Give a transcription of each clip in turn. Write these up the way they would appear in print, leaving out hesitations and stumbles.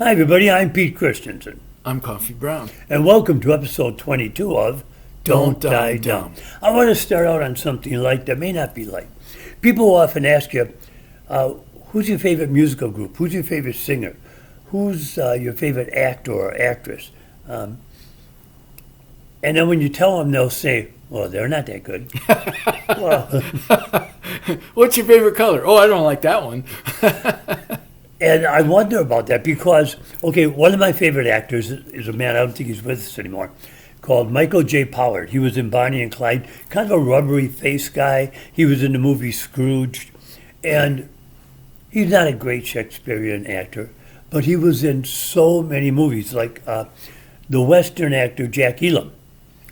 Hi, everybody. I'm Pete Christensen, I'm Coffee Brown. and welcome to episode 22 of Don't Die Dumb. I want to start out on something light that may not be light. People often ask you, who's your favorite musical group? Who's your favorite singer? Who's your favorite actor or actress? And then when you tell them, they'll say, well, they're not that good. Well, What's your favorite color? Oh, I don't like that one. and I wonder about that because, okay, one of my favorite actors is a man, I don't think he's with us anymore, called Michael J. Pollard. He was in Bonnie and Clyde, kind of a rubbery face guy. He was in the movie Scrooge. And he's not a great Shakespearean actor, but he was in so many movies, like the Western actor Jack Elam.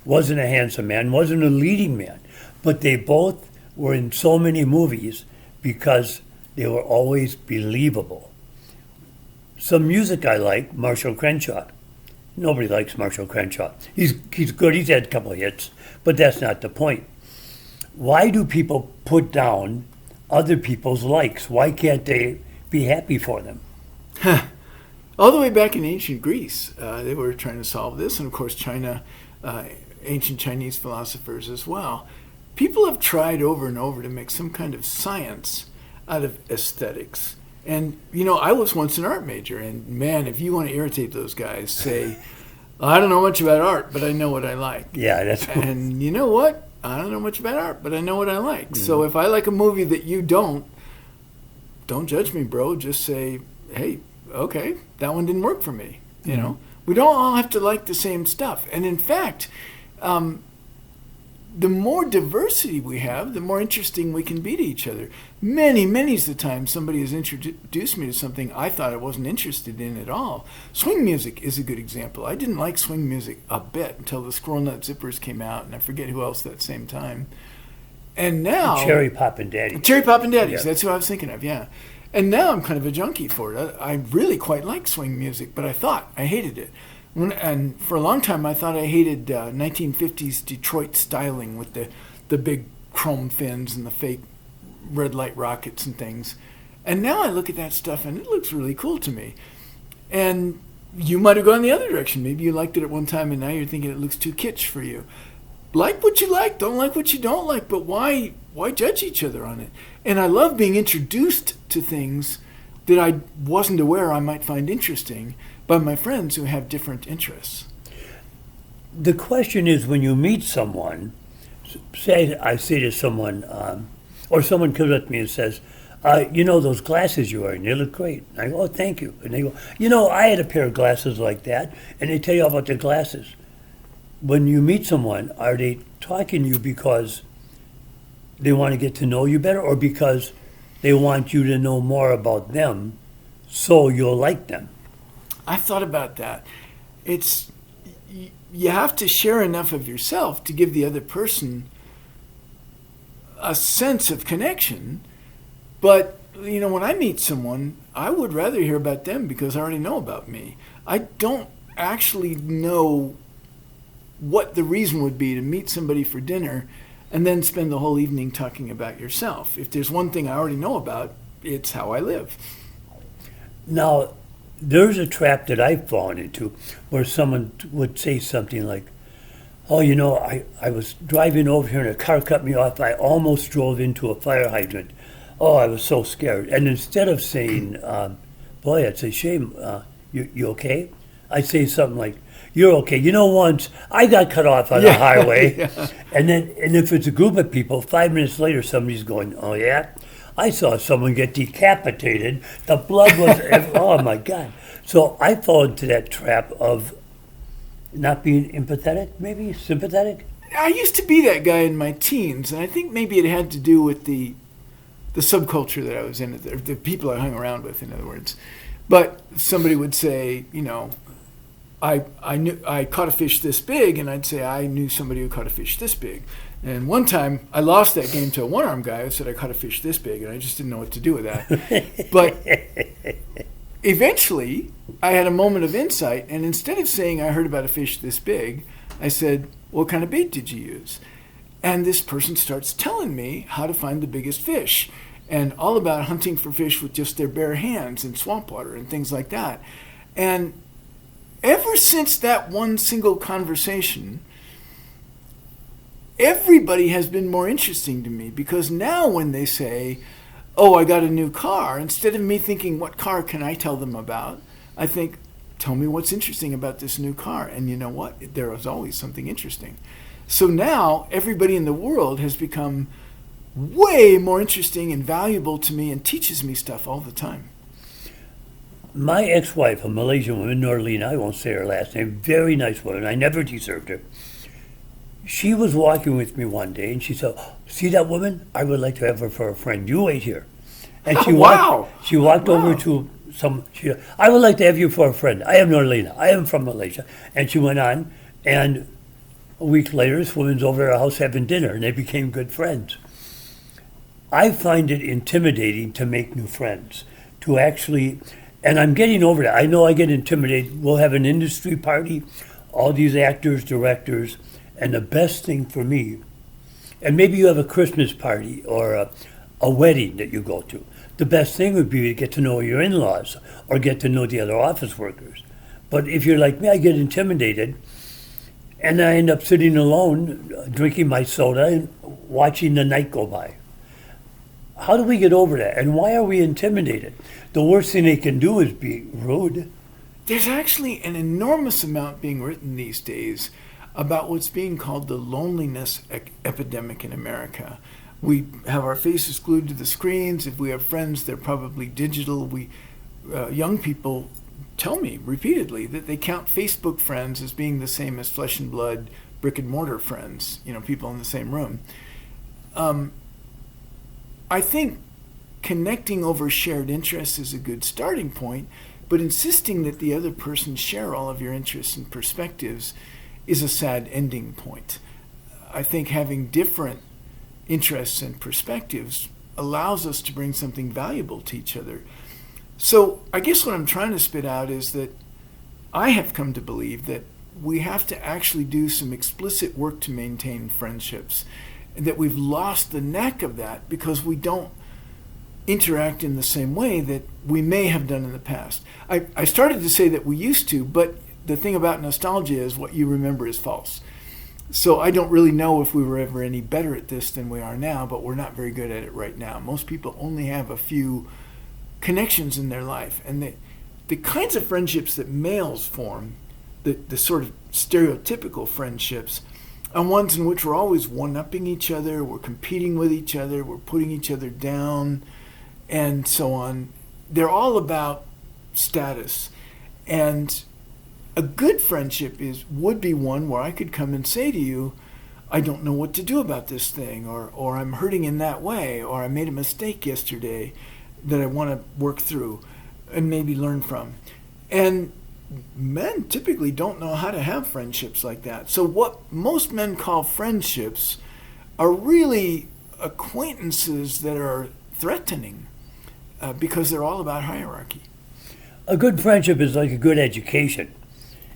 Wasn't a handsome man, wasn't a leading man, but they both were in so many movies because they were always believable. Some music I like, Marshall Crenshaw. Nobody likes Marshall Crenshaw. He's good, he's had a couple of hits, but that's not the point. Why do people put down other people's likes? Why can't they be happy for them? All the way back in ancient Greece, they were trying to solve this, and of course China, ancient Chinese philosophers as well. People have tried over and over to make some kind of science out of aesthetics. And, I was once an art major, and man, if you want to irritate those guys, say, I don't know much about art, but I know what I like. Yeah, that's And you know what? I don't know much about art, but I know what I like. So if I like a movie that you don't judge me, bro. Just say, hey, okay, that one didn't work for me. You know, we don't all have to like the same stuff. And in fact, the more diversity we have, the more interesting we can be to each other. Many's the time somebody has introduced me to something I thought I wasn't interested in at all. Swing music is a good example. I didn't like swing music a bit until the Squirrel Nut Zippers came out, and I forget who else that same time. And now... Cherry Poppin' Daddy. Cherry Poppin' Daddies, Yeah. that's who I was thinking of, yeah. And now I'm kind of a junkie for it. I really quite like swing music, but I thought I hated it. And for a long time, I thought I hated 1950s Detroit styling with the big chrome fins and the fake red light rockets and things. And now I look at that stuff, and it looks really cool to me. And you might have gone the other direction. Maybe you liked it at one time, and now you're thinking it looks too kitsch for you. Like what you like, don't like what you don't like, but why judge each other on it? And I love being introduced to things that I wasn't aware I might find interesting by my friends who have different interests. The question is, when you meet someone, I say to someone, or someone comes up to me and says, those glasses you're wearing, they look great. And I go, oh, thank you. And they go, I had a pair of glasses like that. And they tell you about their glasses. When you meet someone, are they talking to you because they want to get to know you better, or because they want you to know more about them so you'll like them? I've thought about that. You have to share enough of yourself to give the other person a sense of connection. But, when I meet someone, I would rather hear about them because I already know about me. I don't actually know what the reason would be to meet somebody for dinner and then spend the whole evening talking about yourself. If there's one thing I already know about, it's how I live. Now, there's a trap that I've fallen into where someone would say something like, oh, I was driving over here and a car cut me off. I almost drove into a fire hydrant. Oh, I was so scared. And instead of saying, boy, it's a shame, you okay? I'd say something like, you're okay. Once I got cut off on the highway. Yeah. And if it's a group of people, 5 minutes later, somebody's going, oh, yeah? I saw someone get decapitated. The blood was, oh my God. So I fall into that trap of not being empathetic, maybe sympathetic. I used to be that guy in my teens, and I think maybe it had to do with the subculture that I was in, the people I hung around with, in other words. But somebody would say, I caught a fish this big, and I'd say I knew somebody who caught a fish this big. And one time, I lost that game to a one-armed guy who said I caught a fish this big, and I just didn't know what to do with that. But eventually, I had a moment of insight, and instead of saying I heard about a fish this big, I said, what kind of bait did you use? And this person starts telling me how to find the biggest fish. and all about hunting for fish with just their bare hands in swamp water and things like that. And ever since that one single conversation, everybody has been more interesting to me, because now when they say, oh, I got a new car, instead of me thinking, what car can I tell them about? I think, tell me what's interesting about this new car. And you know what? There is always something interesting. So now everybody in the world has become way more interesting and valuable to me and teaches me stuff all the time. My ex-wife, a Malaysian woman, Norlina, I won't say her last name, very nice woman. I never deserved her. She was walking with me one day, and she said, "Oh, see that woman? I would like to have her for a friend. You wait here." And she Wow. walked Wow. over to I would like to have you for a friend. I am Norlina. I am from Malaysia. And she went on, and a week later, this woman's over at our house having dinner, and they became good friends. I find it intimidating to make new friends, to actually, and I'm getting over that. I know I get intimidated. We'll have an industry party, all these actors, directors, and the best thing for me, and maybe you have a Christmas party or a wedding that you go to. The best thing would be to get to know your in-laws or get to know the other office workers. But if you're like me, I get intimidated, and I end up sitting alone, drinking my soda and watching the night go by. How do we get over that? And why are we intimidated? The worst thing they can do is be rude. There's actually an enormous amount being written these days about what's being called the loneliness epidemic in America. We have our faces glued to the screens. If we have friends, they're probably digital. Young people tell me repeatedly that they count Facebook friends as being the same as flesh and blood, brick and mortar friends, people in the same room. I think connecting over shared interests is a good starting point, but insisting that the other person share all of your interests and perspectives is a sad ending point. I think having different interests and perspectives allows us to bring something valuable to each other. So I guess what I'm trying to spit out is that I have come to believe that we have to actually do some explicit work to maintain friendships, and that we've lost the knack of that because we don't interact in the same way that we may have done in the past. I started to say that we used to, but the thing about nostalgia is what you remember is false. So I don't really know if we were ever any better at this than we are now, but we're not very good at it right now. Most people only have a few connections in their life. And the kinds of friendships that males form, the sort of stereotypical friendships, are ones in which we're always one-upping each other, we're competing with each other, we're putting each other down, and so on. They're all about status. And a good friendship would be one where I could come and say to you, I don't know what to do about this thing, or I'm hurting in that way, or I made a mistake yesterday that I want to work through and maybe learn from. And men typically don't know how to have friendships like that. So what most men call friendships are really acquaintances that are threatening because they're all about hierarchy. A good friendship is like a good education.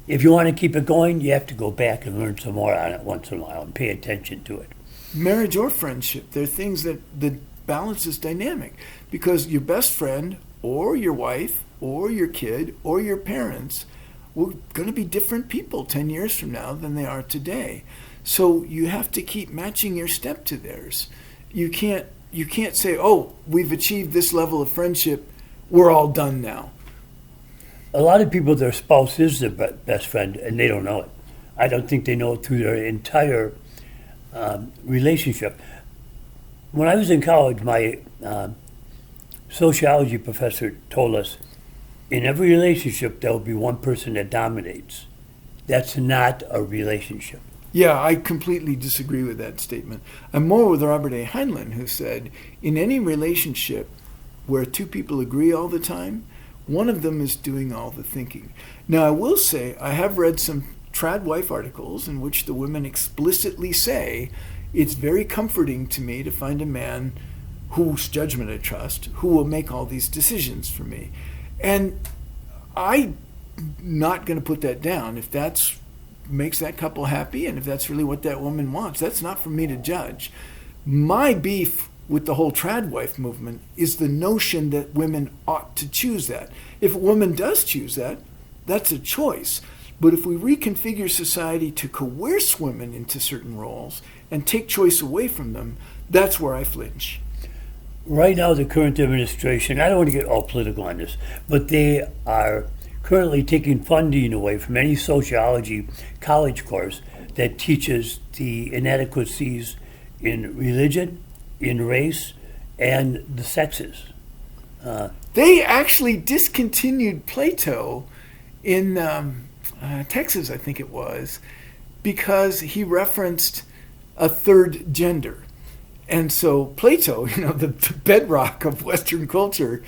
If you want to keep it going, you have to go back and learn some more on it once in a while and pay attention to it. Marriage or friendship, they're things that the balance is dynamic, because your best friend or your wife or your kid or your parents were going to be different people 10 years from now than they are today. So you have to keep matching your step to theirs. You can't say, oh, we've achieved this level of friendship, we're all done now. A lot of people, their spouse is their best friend, and they don't know it. I don't think they know it through their entire relationship. When I was in college, my sociology professor told us, in every relationship, there will be one person that dominates. That's not a relationship. Yeah, I completely disagree with that statement. I'm more with Robert A. Heinlein, who said, in any relationship where two people agree all the time, one of them is doing all the thinking. Now, I will say, I have read some trad wife articles in which the women explicitly say, it's very comforting to me to find a man whose judgment I trust, who will make all these decisions for me. And I'm not going to put that down. If that makes that couple happy, and if that's really what that woman wants, that's not for me to judge. My beef with the whole trad wife movement is the notion that women ought to choose that. If a woman does choose that, that's a choice. But if we reconfigure society to coerce women into certain roles and take choice away from them, that's where I flinch. Right now, the current administration, I don't want to get all political on this, but they are currently taking funding away from any sociology college course that teaches the inadequacies in religion, in race, and the sexes. They actually discontinued Plato in Texas, I think it was, because he referenced a third gender. And so Plato, the bedrock of Western culture,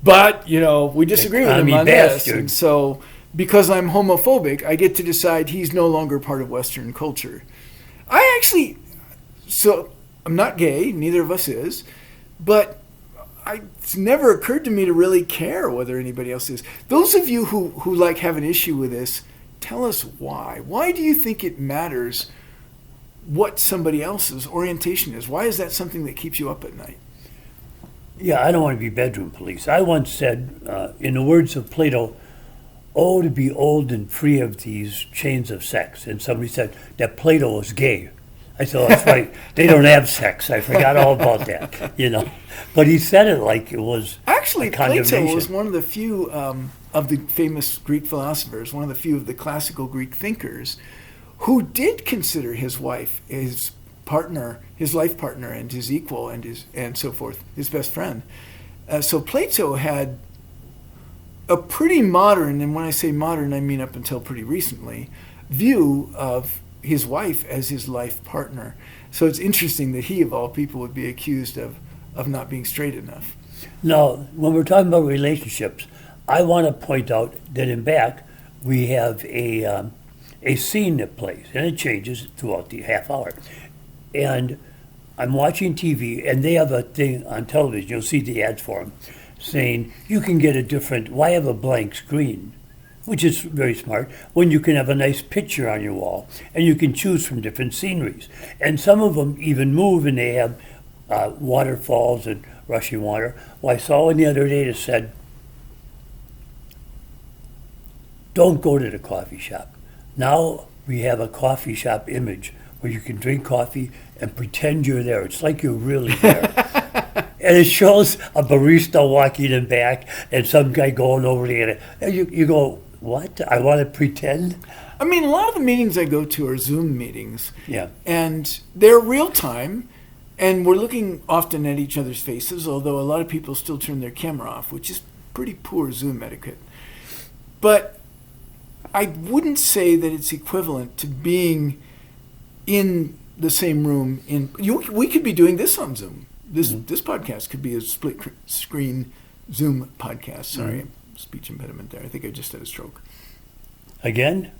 but, we disagree with him on this. And so because I'm homophobic, I get to decide he's no longer part of Western culture. I'm not gay, neither of us is, but it's never occurred to me to really care whether anybody else is. Those of you who have an issue with this, tell us why. Why do you think it matters what somebody else's orientation is? Why is that something that keeps you up at night? Yeah, I don't want to be bedroom police. I once said, in the words of Plato, "Oh, to be old and free of these chains of sex." And somebody said that Plato was gay. I said, oh, that's right. They don't have sex. I forgot all about that, But he said it like it was actually, a condemnation. Plato was one of the few of the famous Greek philosophers, one of the few of the classical Greek thinkers, who did consider his wife his partner, his life partner, and his equal, and so forth, his best friend. So Plato had a pretty modern, and when I say modern, I mean up until pretty recently, view of his wife as his life partner. So it's interesting that he, of all people, would be accused of not being straight enough. Now, when we're talking about relationships, I want to point out that in back we have a scene that plays, and it changes throughout the half hour. And I'm watching TV, and they have a thing on television, you'll see the ads for them, saying you can get why have a blank screen? Which is very smart, when you can have a nice picture on your wall, and you can choose from different sceneries. And some of them even move, and they have waterfalls and rushing water. Well, I saw one the other day that said, don't go to the coffee shop. Now we have a coffee shop image where you can drink coffee and pretend you're there. It's like you're really there. And it shows a barista walking in back and some guy going over there. And you go, what? I want to pretend? I mean, a lot of the meetings I go to are Zoom meetings. Yeah. And they're real time, and we're looking often at each other's faces, although a lot of people still turn their camera off, which is pretty poor Zoom etiquette. But I wouldn't say that it's equivalent to being in the same room. We could be doing this on Zoom. This podcast could be a split screen Zoom podcast. Sorry, speech impediment there. I think I just had a stroke. Again?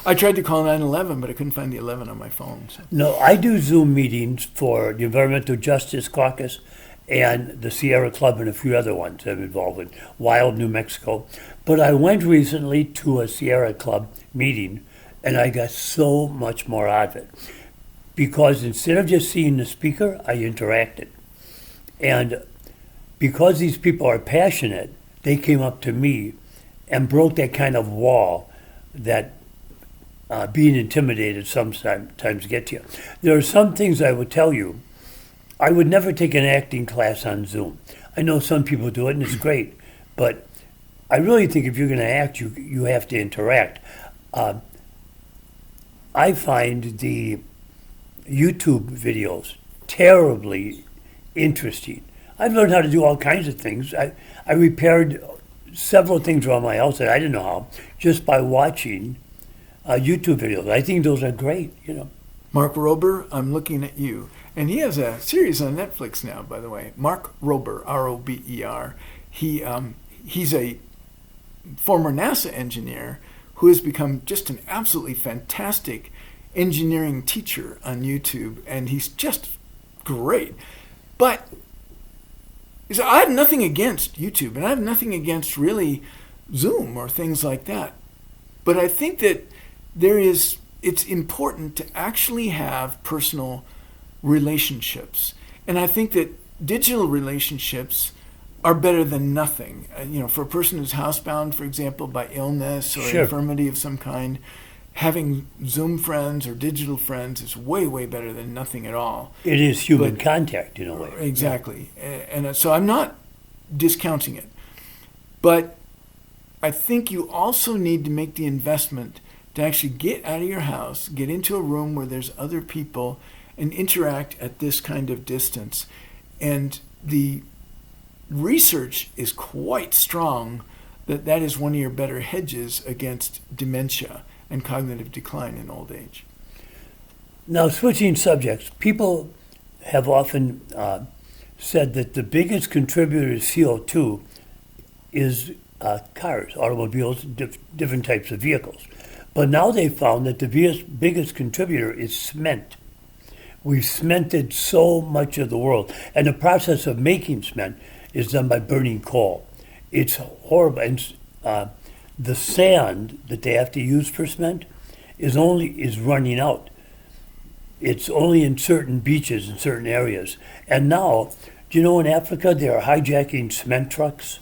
I tried to call 911, but I couldn't find the 11 on my phone. So. No, I do Zoom meetings for the Environmental Justice Caucus and the Sierra Club and a few other ones I'm involved with, Wild, New Mexico. But I went recently to a Sierra Club meeting, and I got so much more out of it. Because instead of just seeing the speaker, I interacted. And because these people are passionate, they came up to me and broke that kind of wall that being intimidated sometimes get to you. There are some things I would tell you. I would never take an acting class on Zoom. I know some people do it, and it's great. But I really think if you're going to act, you have to interact. I find the YouTube videos terribly interesting. I've learned how to do all kinds of things. I repaired several things around my house that I didn't know how just by watching YouTube videos. I think those are great, Mark Rober, I'm looking at you. And he has a series on Netflix now, by the way. Mark Rober, R-O-B-E-R. He's a former NASA engineer who has become just an absolutely fantastic engineering teacher on YouTube, and he's just great. But so I have nothing against YouTube, and I have nothing against really Zoom or things like that. But I think that it's important to actually have personal relationships. And I think that digital relationships are better than nothing. For a person who's housebound, for example, by illness or Sure. infirmity of some kind, having Zoom friends or digital friends is way, way better than nothing at all. It is human But- contact in a way. Exactly. And so I'm not discounting it. But I think you also need to make the investment to actually get out of your house, get into a room where there's other people, and interact at this kind of distance. And the research is quite strong that that is one of your better hedges against dementia and cognitive decline in old age. Now, switching subjects, people have often said that the biggest contributor to CO2 is cars, automobiles, different types of vehicles. But now they found that the biggest contributor is cement. We've cemented so much of the world, and the process of making cement is done by burning coal. It's horrible, and the sand that they have to use for cement is running out. It's only in certain beaches in certain areas. And now, do you know in Africa they are hijacking cement trucks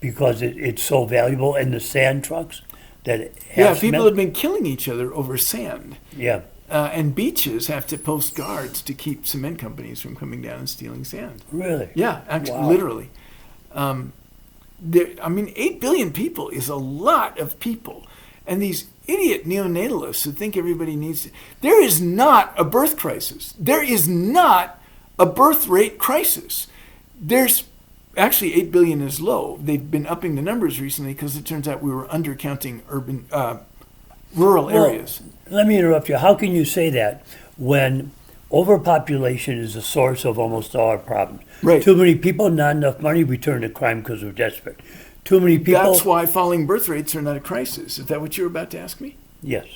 because it's so valuable, and the sand trucks that Yeah, have people cement. have been killing each other over sand. Yeah, And beaches have to post guards to keep cement companies from coming down and stealing sand. really. Yeah, actually, Wow. literally. 8 billion people is a lot of people. And these idiot neonatalists who think everybody needs to. There is not a birth crisis. There is not a birth rate crisis. There's actually 8 billion is low. They've been upping the numbers recently because it turns out we were undercounting rural Well, areas. Let me interrupt you. How can you say that when overpopulation is the source of almost all our problems? Right. Too many people, not enough money, we turn to crime because we're desperate. Too many people. That's why falling birth rates are not a crisis. Is that what you were about to ask me? Yes.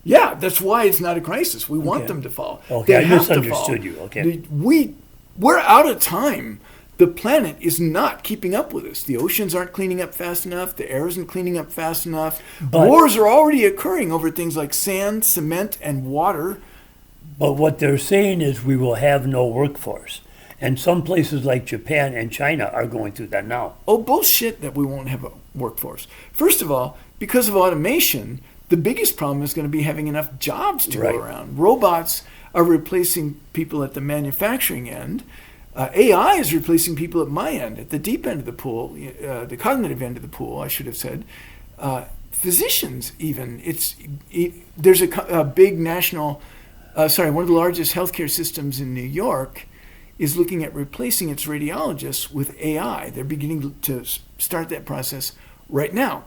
Yeah, that's why it's not a crisis. We want Okay. them to fall. Okay, They I have to misunderstood fall. you. Okay. We're out of time. The planet is not keeping up with us. The oceans aren't cleaning up fast enough. The air isn't cleaning up fast enough. But- Wars are already occurring over things like sand, cement, and water. But what they're saying is we will have no workforce. And some places like Japan and China are going through that now. Oh, bullshit that we won't have a workforce. First of all, because of automation, the biggest problem is going to be having enough jobs to Right. go around. Robots are replacing people at the manufacturing end. AI is replacing people at my end, at the deep end of the pool, the cognitive end of the pool, I should have said. Physicians, even. There's a big national, one of the largest healthcare systems in New York is looking at replacing its radiologists with AI. They're beginning to start that process right now.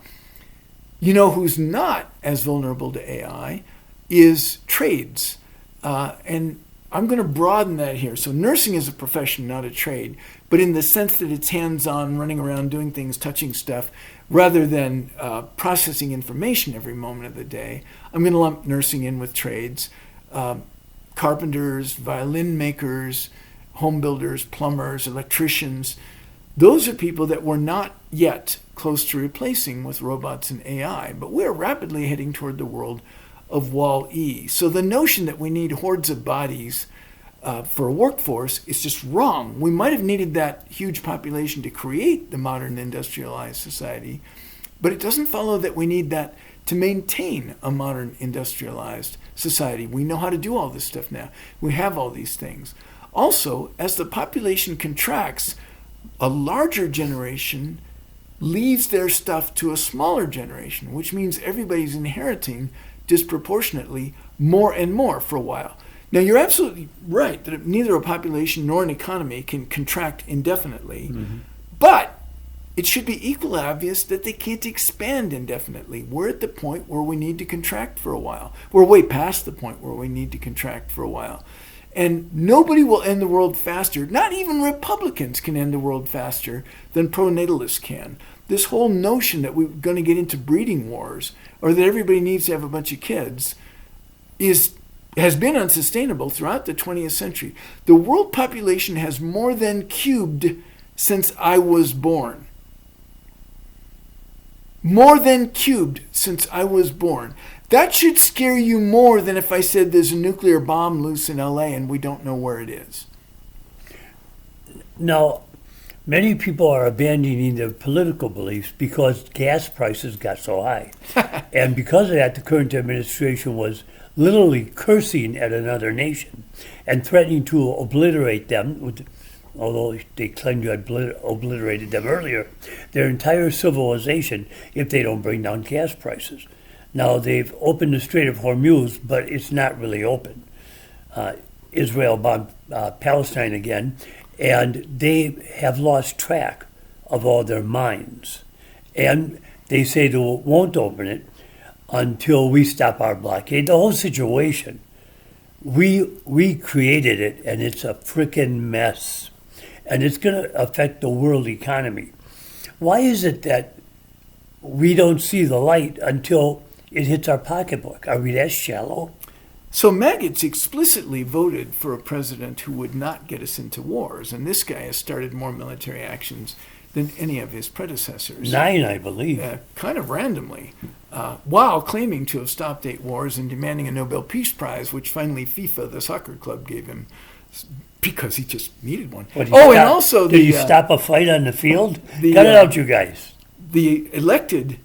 You know who's not as vulnerable to AI is trades. And I'm going to broaden that here. So nursing is a profession, not a trade, but in the sense that it's hands-on, running around, doing things, touching stuff, rather than processing information every moment of the day. I'm going to lump nursing in with trades. Carpenters, violin makers, home builders, plumbers, electricians. Those are people that we're not yet close to replacing with robots and AI, but we're rapidly heading toward the world of Wall-E. So the notion that we need hordes of bodies for a workforce is just wrong. We might have needed that huge population to create the modern industrialized society, but it doesn't follow that we need that to maintain a modern industrialized society. We know how to do all this stuff now. We have all these things. Also, as the population contracts, a larger generation leaves their stuff to a smaller generation, which means everybody's inheriting disproportionately more and more for a while. Now, you're absolutely right that neither a population nor an economy can contract indefinitely, but it should be equally obvious that they can't expand indefinitely. We're at the point where we need to contract for a while. We're way past the point where we need to contract for a while. And nobody will end the world faster, not even Republicans can end the world faster than pronatalists can. This whole notion that we're going to get into breeding wars or that everybody needs to have a bunch of kids has been unsustainable throughout the 20th century. The world population has more than cubed since I was born. More than cubed since I was born. That should scare you more than if I said there's a nuclear bomb loose in LA and we don't know where it is. Now, Many people are abandoning their political beliefs because gas prices got so high. And because of that, the current administration was literally cursing at another nation and threatening to obliterate them, although they claimed to have obliterated them earlier, their entire civilization if they don't bring down gas prices. Now, they've opened the Strait of Hormuz, but it's not really open. Israel bombed Palestine again, and they have lost track of all their mines. And they say they won't open it until we stop our blockade. The whole situation, we created it, and it's a freaking mess. And it's going to affect the world economy. Why is it that we don't see the light until it hits our pocketbook? Are we that shallow? So maggots explicitly voted for a president who would not get us into wars, and this guy has started more military actions than any of his predecessors. 9, I believe. Kind of randomly, while claiming to have stopped 8 wars and demanding a Nobel Peace Prize, which finally FIFA, the soccer club, gave him because he just needed one. And also did you stop a fight on the field? Cut it out, you guys. The elected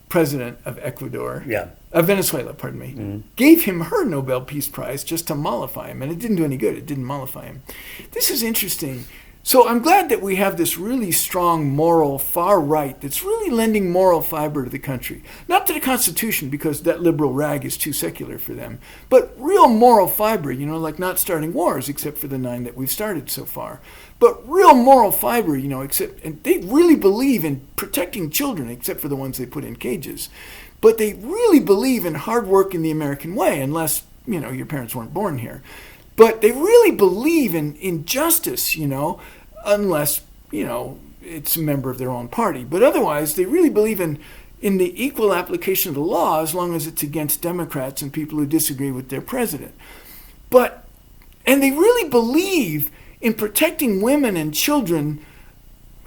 president of Ecuador, Yeah. Venezuela, pardon me, gave him her Nobel Peace Prize just to mollify him, and it didn't do any good. It didn't mollify him. This is interesting. So I'm glad that we have this really strong moral far right that's really lending moral fiber to the country. Not to the Constitution, because that liberal rag is too secular for them, but real moral fiber, like not starting wars except for the 9 that we've started so far. But real moral fiber, and they really believe in protecting children except for the ones they put in cages. But they really believe in hard work in the American way, unless, your parents weren't born here. But they really believe in justice, unless, it's a member of their own party. But otherwise, they really believe in the equal application of the law as long as it's against Democrats and people who disagree with their president. And they really believe in protecting women and children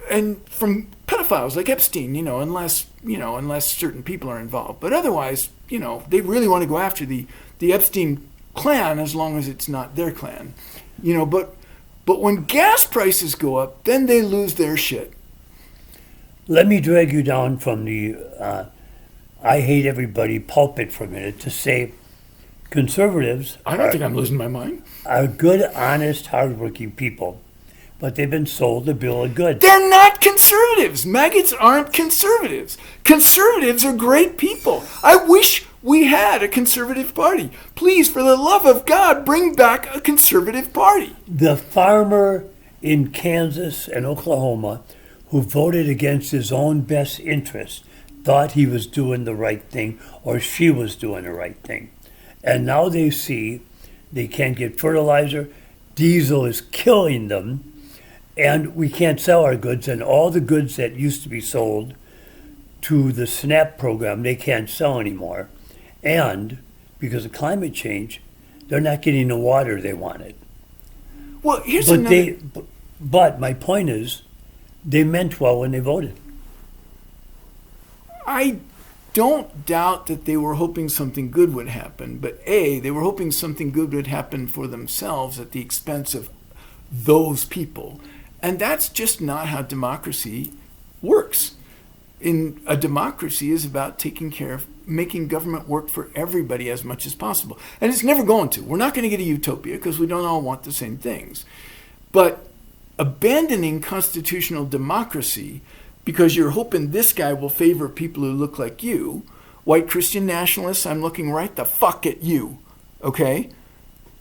and from pedophiles like Epstein, unless certain people are involved. But otherwise, they really want to go after the Epstein clan as long as it's not their clan. But when gas prices go up, then they lose their shit. Let me drag you down from the I hate everybody pulpit for a minute to say conservatives I don't think I'm losing my mind. Are good, honest, hardworking people, but they've been sold the bill of goods. They're not conservatives. Maggots aren't conservatives. Conservatives are great people. I wish we had a conservative party. Please, for the love of God, bring back a conservative party. The farmer in Kansas and Oklahoma who voted against his own best interest thought he was doing the right thing or she was doing the right thing. And now they see they can't get fertilizer, diesel is killing them, and we can't sell our goods, and all the goods that used to be sold to the SNAP program, they can't sell anymore. And because of climate change, they're not getting the water they wanted. Well, here's But another... but my point is, they meant well when they voted. I don't doubt that they were hoping something good would happen, but they were hoping something good would happen for themselves at the expense of those people. And that's just not how democracy works. In a democracy is about taking care of making government work for everybody as much as possible. And it's never going to. We're not going to get a utopia because we don't all want the same things. But abandoning constitutional democracy because you're hoping this guy will favor people who look like you, white Christian nationalists, I'm looking right the fuck at you, okay?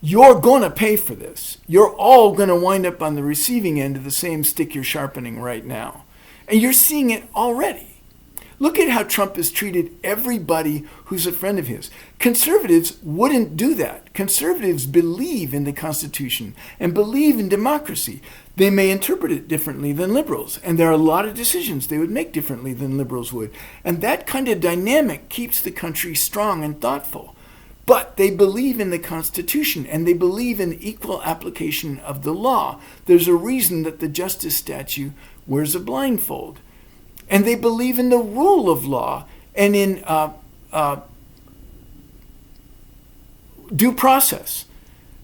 You're going to pay for this. You're all going to wind up on the receiving end of the same stick you're sharpening right now. And you're seeing it already. Look at how Trump has treated everybody who's a friend of his. Conservatives wouldn't do that. Conservatives believe in the Constitution and believe in democracy. They may interpret it differently than liberals, and there are a lot of decisions they would make differently than liberals would. And that kind of dynamic keeps the country strong and thoughtful. But they believe in the Constitution, and they believe in equal application of the law. There's a reason that the justice statue wears a blindfold. And they believe in the rule of law and in due process.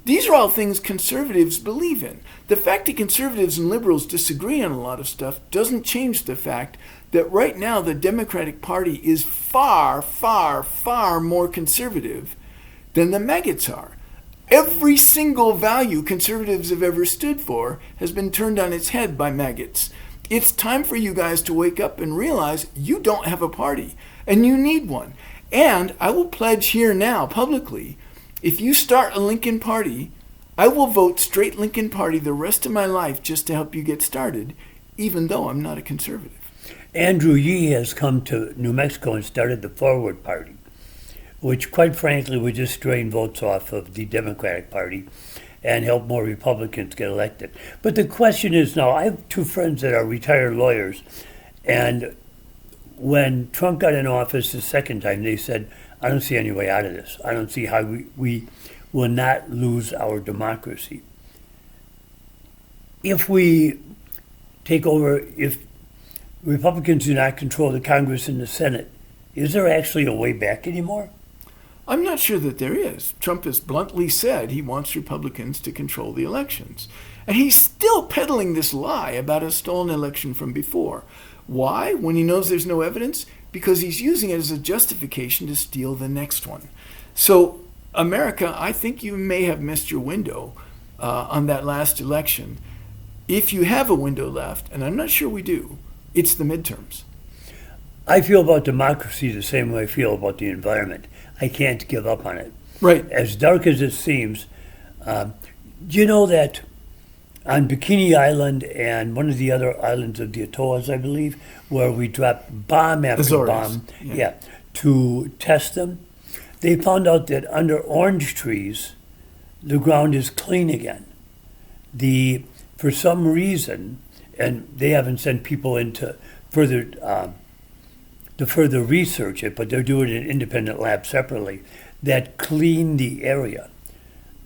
These are all things conservatives believe in. The fact that conservatives and liberals disagree on a lot of stuff doesn't change the fact that right now the Democratic Party is far, far, far more conservative than the maggots are. Every single value conservatives have ever stood for has been turned on its head by maggots. It's time for you guys to wake up and realize you don't have a party, and you need one. And I will pledge here now publicly, if you start a Lincoln Party, I will vote straight Lincoln Party the rest of my life just to help you get started, even though I'm not a conservative. Andrew Yee has come to New Mexico and started the Forward Party, which quite frankly would just drain votes off of the Democratic Party and help more Republicans get elected. But the question is now, I have two friends that are retired lawyers, and when Trump got in office the second time, they said, I don't see any way out of this. I don't see how we will not lose our democracy. If we take over, if Republicans do not control the Congress and the Senate, is there actually a way back anymore? I'm not sure that there is. Trump has bluntly said he wants Republicans to control the elections. And he's still peddling this lie about a stolen election from before. Why? When he knows there's no evidence? Because he's using it as a justification to steal the next one. So, America, I think you may have missed your window on that last election. If you have a window left, and I'm not sure we do, it's the midterms. I feel about democracy the same way I feel about the environment. I can't give up on it. Right. As dark as it seems, do you know that on Bikini Island and one of the other islands of the Atolls, I believe, where we dropped bomb after Azores. bomb, to test them, they found out that under orange trees, the ground is clean again. For some reason, and they haven't sent people in to further research it, but they're doing it in independent labs separately, that clean the area.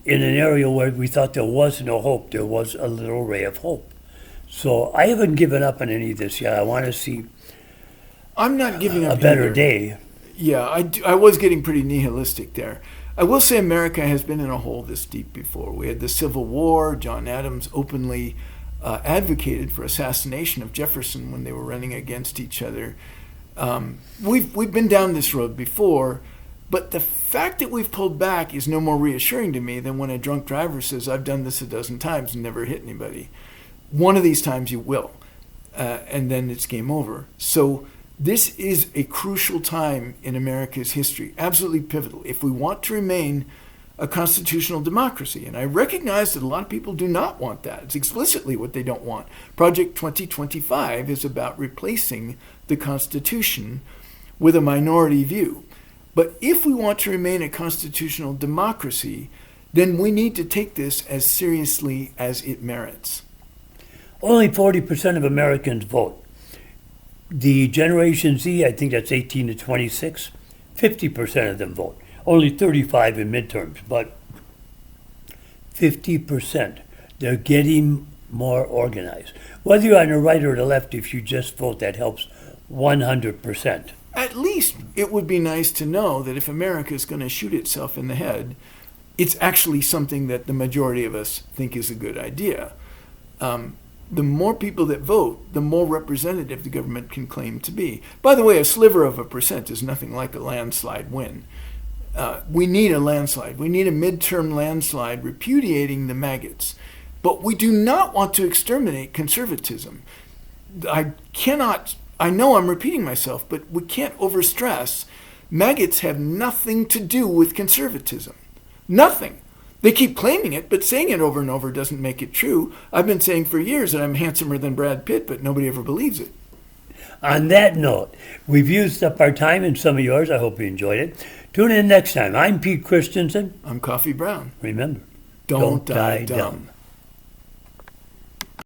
In an area where we thought there was no hope, there was a little ray of hope. So I haven't given up on any of this yet. I want to see I'm not giving up a better either. day. Yeah, I was getting pretty nihilistic there. I will say America has been in a hole this deep before. We had the Civil War. John Adams openly advocated for assassination of Jefferson when they were running against each other. We've been down this road before, but the fact that we've pulled back is no more reassuring to me than when a drunk driver says, I've done this a dozen times and never hit anybody. One of these times you will, and then it's game over. So this is a crucial time in America's history, absolutely pivotal. If we want to remain a constitutional democracy, and I recognize that a lot of people do not want that. It's explicitly what they don't want. Project 2025 is about replacing the Constitution with a minority view. But if we want to remain a constitutional democracy, then we need to take this as seriously as it merits. Only 40% of Americans vote. The Generation Z, I think that's 18 to 26, 50% of them vote. Only 35 in midterms, but 50%. They're getting more organized. Whether you're on the right or the left, if you just vote, that helps 100%. At least it would be nice to know that if America is going to shoot itself in the head, it's actually something that the majority of us think is a good idea. The more people that vote, the more representative the government can claim to be. By the way, a sliver of a percent is nothing like a landslide win. We need a landslide. We need a midterm landslide repudiating the maggots. But we do not want to exterminate conservatism. I know I'm repeating myself, but we can't overstress. Maggots have nothing to do with conservatism. Nothing. They keep claiming it, but saying it over and over doesn't make it true. I've been saying for years that I'm handsomer than Brad Pitt, but nobody ever believes it. On that note, we've used up our time and some of yours. I hope you enjoyed it. Tune in next time. I'm Pete Christensen. I'm Coffee Brown. Remember, Don't die dumb.